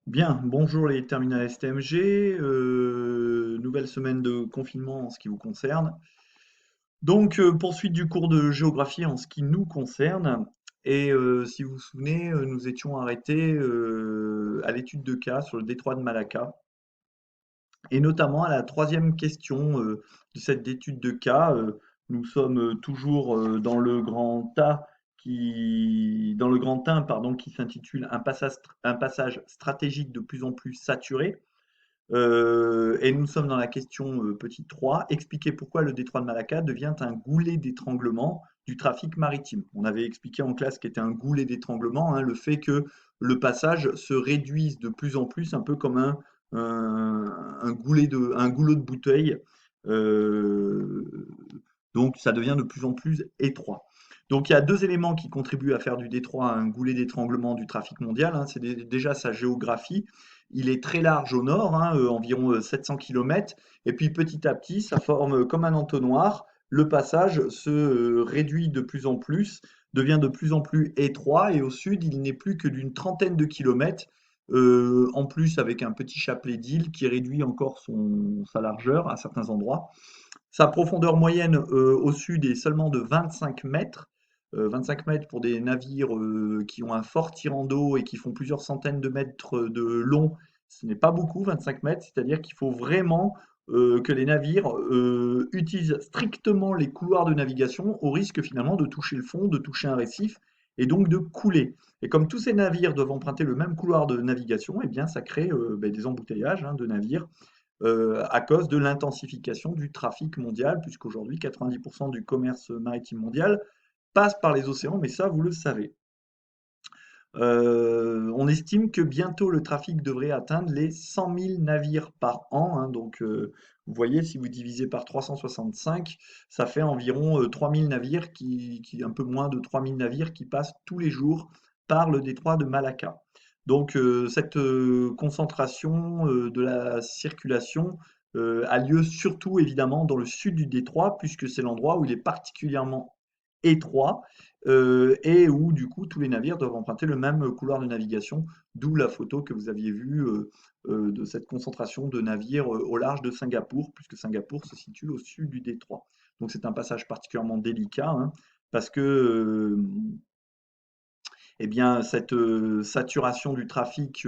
Bien, bonjour les terminales STMG, nouvelle semaine de confinement en ce qui vous concerne. Donc, poursuite du cours de géographie en ce qui nous concerne. Et si vous vous souvenez, nous étions arrêtés à l'étude de cas sur le détroit de Malacca, et notamment à la troisième question de cette étude de cas. Nous sommes toujours dans le grand 1, pardon, qui s'intitule un passage stratégique de plus en plus saturé. Et nous sommes dans la question petit 3. Expliquer pourquoi le détroit de Malacca devient un goulet d'étranglement du trafic maritime. On avait expliqué en classe qu'était un goulet d'étranglement, hein, le fait que le passage se réduise de plus en plus, un peu comme un goulot de bouteille. Euh, donc ça devient de plus en plus étroit. Donc il y a deux éléments qui contribuent à faire du détroit un goulet d'étranglement du trafic mondial, hein. C'est déjà sa géographie. Il est très large au nord, hein, environ 700 km, et puis petit à petit, ça forme comme un entonnoir. Le passage se réduit de plus en plus, devient de plus en plus étroit, et au sud, il n'est plus que d'une trentaine de kilomètres, en plus avec un petit chapelet d'îles qui réduit encore sa largeur à certains endroits. Sa profondeur moyenne au sud est seulement de 25 mètres. 25 mètres pour des navires qui ont un fort tirant d'eau et qui font plusieurs centaines de mètres de long, ce n'est pas beaucoup, 25 mètres, c'est-à-dire qu'il faut vraiment que les navires utilisent strictement les couloirs de navigation au risque finalement de toucher le fond, de toucher un récif et donc de couler. Et comme tous ces navires doivent emprunter le même couloir de navigation, eh bien ça crée des embouteillages, hein, de navires à cause de l'intensification du trafic mondial, puisqu'aujourd'hui 90% du commerce maritime mondial passe par les océans, mais ça vous le savez. On estime que bientôt le trafic devrait atteindre les 100 000 navires par an, hein, donc vous voyez, si vous divisez par 365, ça fait environ 3 000 navires, un peu moins de 3 000 navires qui passent tous les jours par le détroit de Malacca. Donc cette concentration de la circulation a lieu surtout évidemment dans le sud du détroit, puisque c'est l'endroit où il est particulièrement étroit et où du coup tous les navires doivent emprunter le même couloir de navigation, d'où la photo que vous aviez vue de cette concentration de navires au large de Singapour, puisque Singapour se situe au sud du détroit. Donc c'est un passage particulièrement délicat, hein, parce que eh bien, cette saturation du trafic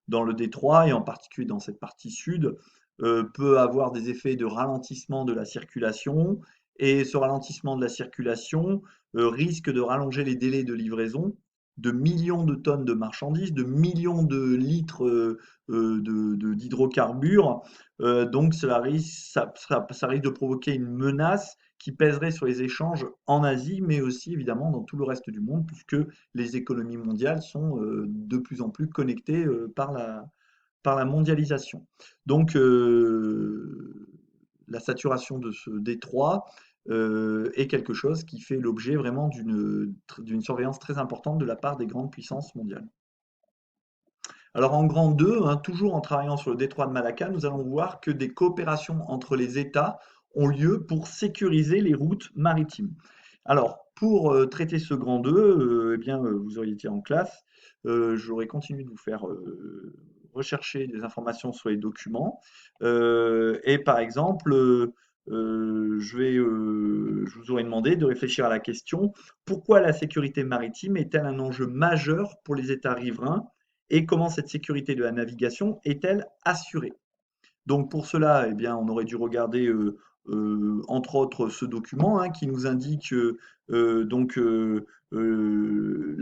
dans le détroit, et en particulier dans cette partie sud, peut avoir des effets de ralentissement de la circulation. Et ce ralentissement de la circulation risque de rallonger les délais de livraison de millions de tonnes de marchandises, de millions de litres d'hydrocarbures. Donc ça risque de provoquer une menace qui pèserait sur les échanges en Asie, mais aussi évidemment dans tout le reste du monde, puisque les économies mondiales sont de plus en plus connectées par la mondialisation. Donc la saturation de ce détroit est quelque chose qui fait l'objet vraiment d'une surveillance très importante de la part des grandes puissances mondiales. Alors en grand 2, hein, toujours en travaillant sur le détroit de Malacca, nous allons voir que des coopérations entre les États ont lieu pour sécuriser les routes maritimes. Alors, pour traiter ce grand 2, eh bien, vous auriez été en classe, j'aurais continué de vous faire rechercher des informations sur les documents. Et par exemple, je vous aurais demandé de réfléchir à la question, pourquoi la sécurité maritime est-elle un enjeu majeur pour les États riverains et comment cette sécurité de la navigation est-elle assurée? Donc pour cela, eh bien, on aurait dû regarder entre autres ce document, hein, qui nous indique la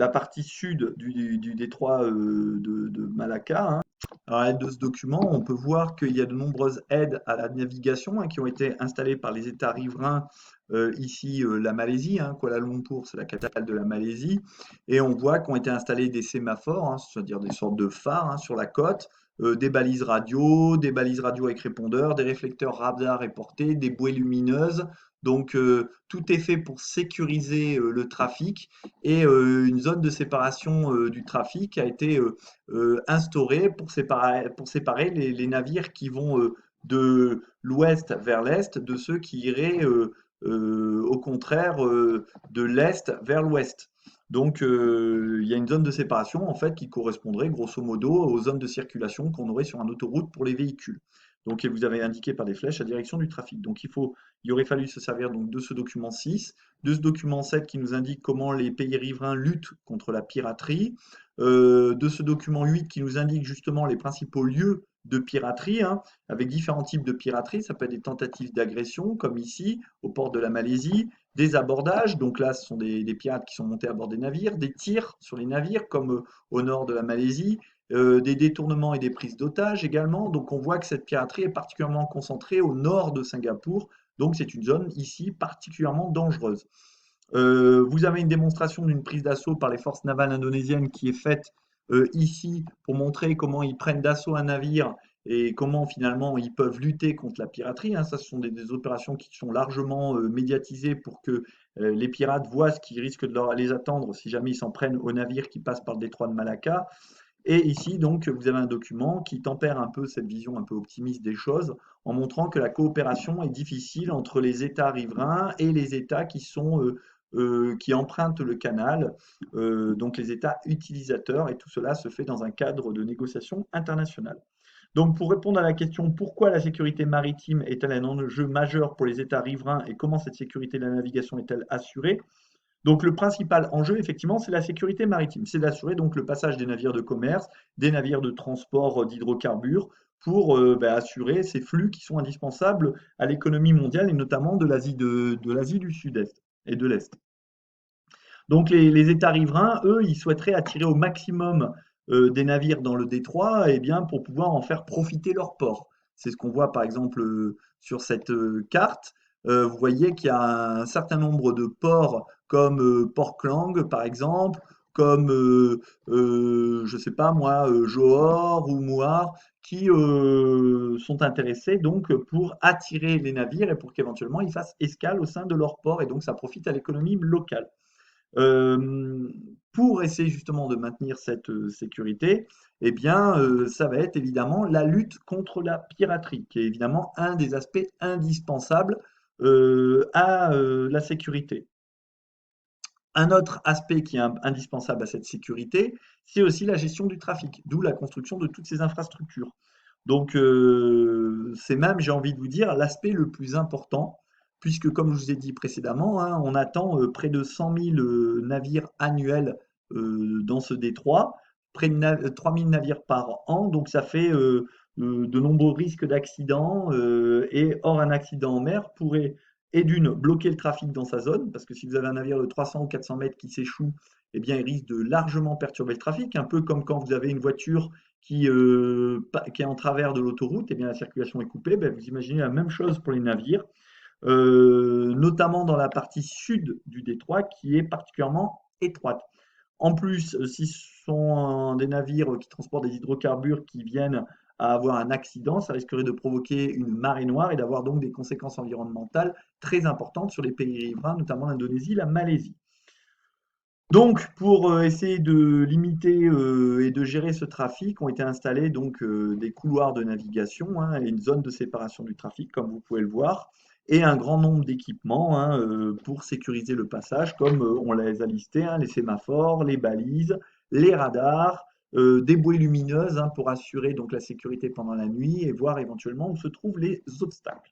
partie sud du détroit de Malacca, hein. Alors, à l'aide de ce document, on peut voir qu'il y a de nombreuses aides à la navigation, hein, qui ont été installées par les États riverains, ici la Malaisie, hein, Kuala Lumpur, c'est la capitale de la Malaisie, et on voit qu'ont été installés des sémaphores, hein, c'est-à-dire des sortes de phares, hein, sur la côte, des balises radio avec répondeur, des réflecteurs radar et portée, des bouées lumineuses. Donc tout est fait pour sécuriser le trafic, et une zone de séparation du trafic a été instaurée pour séparer les navires qui vont de l'ouest vers l'est de ceux qui iraient au contraire de l'est vers l'ouest. Donc, il y a une zone de séparation en fait qui correspondrait grosso modo aux zones de circulation qu'on aurait sur une autoroute pour les véhicules. Donc, et vous avez indiqué par des flèches la direction du trafic. Donc, il aurait fallu se servir donc de ce document 6, de ce document 7 qui nous indique comment les pays riverains luttent contre la piraterie, de ce document 8 qui nous indique justement les principaux lieux de piraterie, hein, avec différents types de piraterie. Ça peut être des tentatives d'agression, comme ici, au port de la Malaisie, des abordages, donc là ce sont des pirates qui sont montés à bord des navires, des tirs sur les navires comme au nord de la Malaisie, des détournements et des prises d'otages également. Donc on voit que cette piraterie est particulièrement concentrée au nord de Singapour, donc c'est une zone ici particulièrement dangereuse. Vous avez une démonstration d'une prise d'assaut par les forces navales indonésiennes qui est faite ici pour montrer comment ils prennent d'assaut un navire et comment finalement ils peuvent lutter contre la piraterie, hein. Ça, ce sont des opérations qui sont largement médiatisées pour que les pirates voient ce qui risque de les attendre si jamais ils s'en prennent au navire qui passe par le détroit de Malacca. Et ici, donc, vous avez un document qui tempère un peu cette vision un peu optimiste des choses en montrant que la coopération est difficile entre les États riverains et les États qui empruntent le canal, donc les États utilisateurs, et tout cela se fait dans un cadre de négociation internationale. Donc, pour répondre à la question pourquoi la sécurité maritime est-elle un enjeu majeur pour les États riverains et comment cette sécurité de la navigation est-elle assurée, donc le principal enjeu, effectivement, c'est la sécurité maritime. C'est d'assurer donc le passage des navires de commerce, des navires de transport d'hydrocarbures pour assurer ces flux qui sont indispensables à l'économie mondiale et notamment de l'Asie du Sud-Est et de l'Est. Donc les États riverains, eux, ils souhaiteraient attirer au maximum des navires dans le détroit eh bien, pour pouvoir en faire profiter leur port. C'est ce qu'on voit par exemple sur cette carte. Vous voyez qu'il y a un certain nombre de ports comme Port Klang par exemple, comme je sais pas moi, Johor ou Muar, qui sont intéressés donc pour attirer les navires et pour qu'éventuellement ils fassent escale au sein de leur port et donc ça profite à l'économie locale. Euh, pour essayer justement de maintenir cette sécurité, eh bien, ça va être évidemment la lutte contre la piraterie, qui est évidemment un des aspects indispensables à la sécurité. Un autre aspect qui est indispensable à cette sécurité, c'est aussi la gestion du trafic, d'où la construction de toutes ces infrastructures. Donc, c'est même, j'ai envie de vous dire, l'aspect le plus important, puisque comme je vous ai dit précédemment, hein, on attend près de 100 000 navires annuels dans ce détroit, près de 3 000 navires par an, donc ça fait de nombreux risques d'accidents, et or un accident en mer pourrait, et d'une, bloquer le trafic dans sa zone, parce que si vous avez un navire de 300 ou 400 mètres qui s'échoue, eh bien, il risque de largement perturber le trafic, un peu comme quand vous avez une voiture qui est en travers de l'autoroute, eh bien la circulation est coupée. Ben, vous imaginez la même chose pour les navires, notamment dans la partie sud du détroit qui est particulièrement étroite. En plus, si ce sont des navires qui transportent des hydrocarbures qui viennent à avoir un accident, ça risquerait de provoquer une marée noire et d'avoir donc des conséquences environnementales très importantes sur les pays riverains, notamment l'Indonésie, la Malaisie. Donc, pour essayer de limiter et de gérer ce trafic, ont été installés donc des couloirs de navigation, hein, et une zone de séparation du trafic, comme vous pouvez le voir, et un grand nombre d'équipements hein, pour sécuriser le passage, comme on les a listés, hein, les sémaphores, les balises, les radars, des bouées lumineuses hein, pour assurer donc la sécurité pendant la nuit et voir éventuellement où se trouvent les obstacles.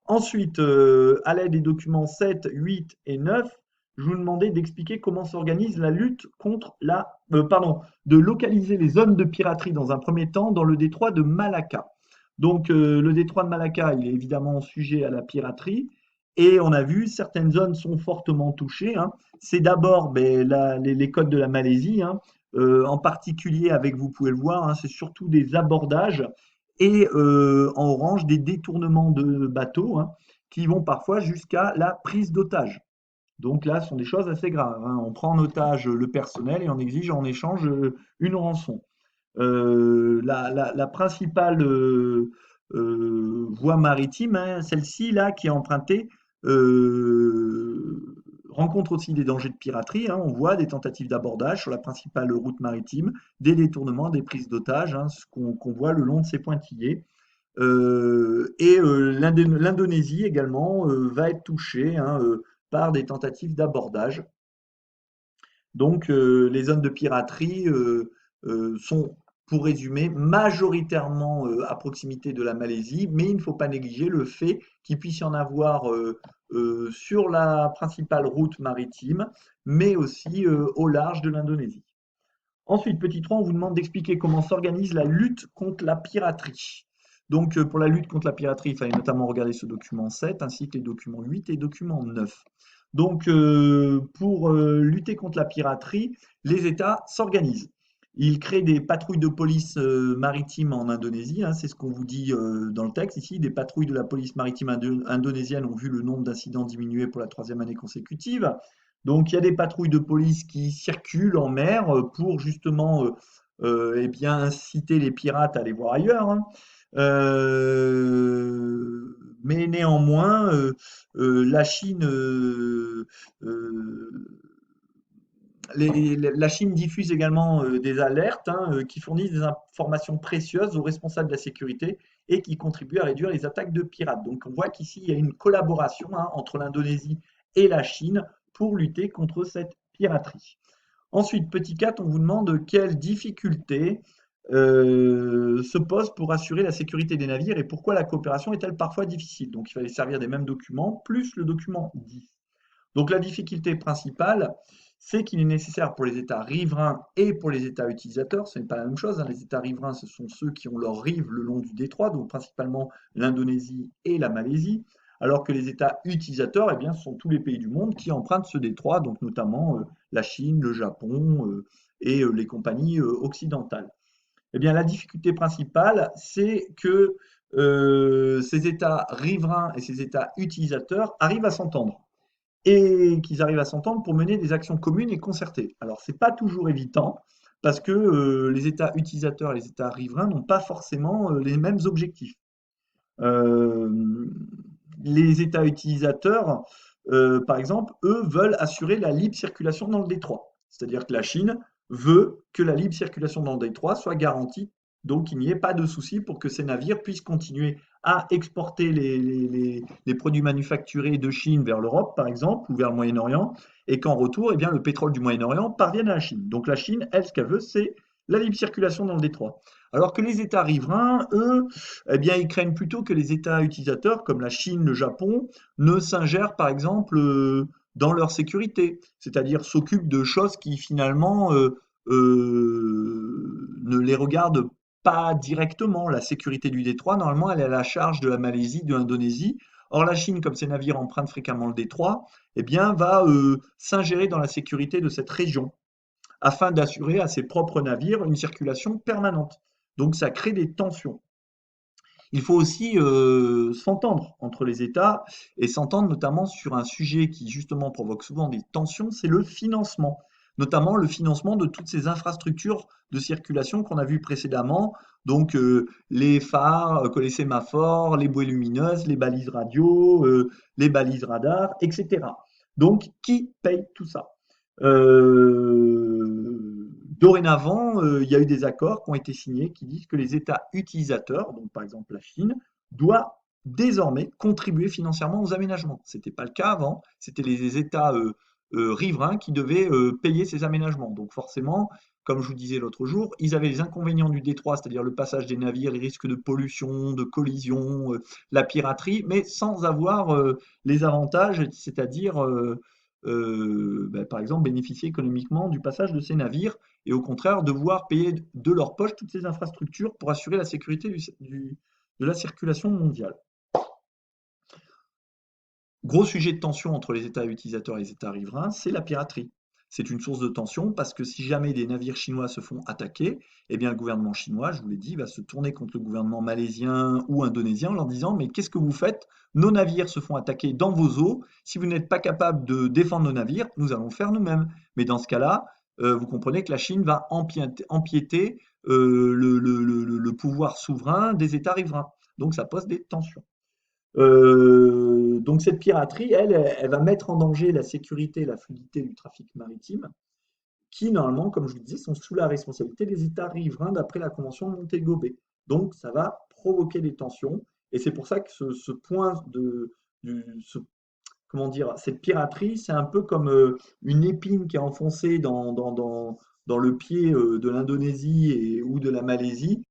Ensuite, à l'aide des documents 7, 8 et 9, je vous demandais d'expliquer comment s'organise la lutte contre de localiser les zones de piraterie dans un premier temps dans le détroit de Malacca. Donc, le détroit de Malacca, il est évidemment sujet à la piraterie et on a vu certaines zones sont fortement touchées, hein. C'est d'abord les côtes de la Malaisie, hein, en particulier avec, vous pouvez le voir, hein, c'est surtout des abordages et en orange des détournements de bateaux hein, qui vont parfois jusqu'à la prise d'otage. Donc là, ce sont des choses assez graves, hein. On prend en otage le personnel et on exige en échange une rançon. La principale voie maritime, hein, celle-ci là qui est empruntée, rencontre aussi des dangers de piraterie, hein. On voit des tentatives d'abordage sur la principale route maritime, des détournements, des prises d'otages, hein, ce qu'on voit le long de ces pointillés. L'Indonésie également va être touchée hein, par des tentatives d'abordage. Donc, les zones de piraterie sont, pour résumer, majoritairement à proximité de la Malaisie, mais il ne faut pas négliger le fait qu'il puisse y en avoir sur la principale route maritime, mais aussi au large de l'Indonésie. Ensuite, petit 3, on vous demande d'expliquer comment s'organise la lutte contre la piraterie. Donc, pour la lutte contre la piraterie, il fallait notamment regarder ce document 7, ainsi que les documents 8 et document 9. Donc, pour lutter contre la piraterie, les États s'organisent. Ils créent des patrouilles de police maritime en Indonésie, hein, c'est ce qu'on vous dit dans le texte ici. Des patrouilles de la police maritime indonésienne ont vu le nombre d'incidents diminuer pour la troisième année consécutive. Donc il y a des patrouilles de police qui circulent en mer pour justement eh bien, inciter les pirates à aller voir ailleurs, hein. Mais néanmoins, la Chine, la Chine diffuse également des alertes, hein, qui fournissent des informations précieuses aux responsables de la sécurité et qui contribuent à réduire les attaques de pirates. Donc on voit qu'ici, il y a une collaboration, hein, entre l'Indonésie et la Chine pour lutter contre cette piraterie. Ensuite, petit 4, on vous demande quelles difficultés se posent pour assurer la sécurité des navires et pourquoi la coopération est-elle parfois difficile. Donc il fallait servir des mêmes documents, plus le document 10. Donc la difficulté principale, c'est qu'il est nécessaire pour les États riverains et pour les États utilisateurs, ce n'est pas la même chose, hein. Les États riverains, ce sont ceux qui ont leurs rives le long du détroit, donc principalement l'Indonésie et la Malaisie, alors que les États utilisateurs, eh bien, ce sont tous les pays du monde qui empruntent ce détroit, donc notamment la Chine, le Japon et les compagnies occidentales. Eh bien, la difficulté principale, c'est que ces États riverains et ces États utilisateurs arrivent à s'entendre et qu'ils arrivent à s'entendre pour mener des actions communes et concertées. Alors, c'est pas toujours évident parce que les États utilisateurs et les États riverains n'ont pas forcément les mêmes objectifs. Euh, les États utilisateurs, par exemple, eux veulent assurer la libre circulation dans le détroit. C'est-à-dire que la Chine veut que la libre circulation dans le détroit soit garantie, donc qu'il n'y ait pas de souci pour que ces navires puissent continuer à exporter les produits manufacturés de Chine vers l'Europe, par exemple, ou vers le Moyen-Orient, et qu'en retour, eh bien, le pétrole du Moyen-Orient parvienne à la Chine. Donc la Chine, elle, ce qu'elle veut, c'est la libre circulation dans le détroit. Alors que les États riverains, eux, eh bien, ils craignent plutôt que les États utilisateurs, comme la Chine, le Japon, ne s'ingèrent, par exemple, dans leur sécurité, c'est-à-dire s'occupent de choses qui finalement ne les regardent pas directement. La sécurité du détroit, normalement, elle est à la charge de la Malaisie, de l'Indonésie. Or, la Chine, comme ses navires empruntent fréquemment le détroit, eh bien, va s'ingérer dans la sécurité de cette région afin d'assurer à ses propres navires une circulation permanente. Donc, ça crée des tensions. Il faut aussi s'entendre entre les États et s'entendre notamment sur un sujet qui justement provoque souvent des tensions, c'est le financement, notamment le financement de toutes ces infrastructures de circulation qu'on a vues précédemment, donc les phares, que les sémaphores, les bouées lumineuses, les balises radio, les balises radar, etc. Donc, qui paye tout ça? Dorénavant, il y a eu des accords qui ont été signés qui disent que les États utilisateurs, donc par exemple la Chine, doit désormais contribuer financièrement aux aménagements. Ce n'était pas le cas avant, c'était les États riverains qui devaient payer ces aménagements. Donc forcément, comme je vous disais l'autre jour, ils avaient les inconvénients du détroit, c'est-à-dire le passage des navires, les risques de pollution, de collision, la piraterie, mais sans avoir les avantages, c'est-à-dire par exemple, bénéficier économiquement du passage de ces navires et au contraire devoir payer de leur poche toutes ces infrastructures pour assurer la sécurité de la circulation mondiale. Gros sujet de tension entre les États utilisateurs et les États riverains, c'est la piraterie. C'est une source de tension parce que si jamais des navires chinois se font attaquer, eh bien le gouvernement chinois, je vous l'ai dit, va se tourner contre le gouvernement malaisien ou indonésien en leur disant mais qu'est-ce que vous faites? Nos navires se font attaquer dans vos eaux. Si vous n'êtes pas capable de défendre nos navires, nous allons le faire nous-mêmes. Mais dans ce cas-là, vous comprenez que la Chine va empiéter le pouvoir souverain des États riverains. Donc ça pose des tensions. Donc cette piraterie, elle va mettre en danger la sécurité et la fluidité du trafic maritime, qui normalement, comme je vous le disais, sont sous la responsabilité des États riverains d'après la Convention de Montego Bay. Donc ça va provoquer des tensions, et c'est pour ça que ce point de, ce comment dire, cette piraterie, c'est un peu comme une épine qui est enfoncée dans le pied de l'Indonésie ou de la Malaisie.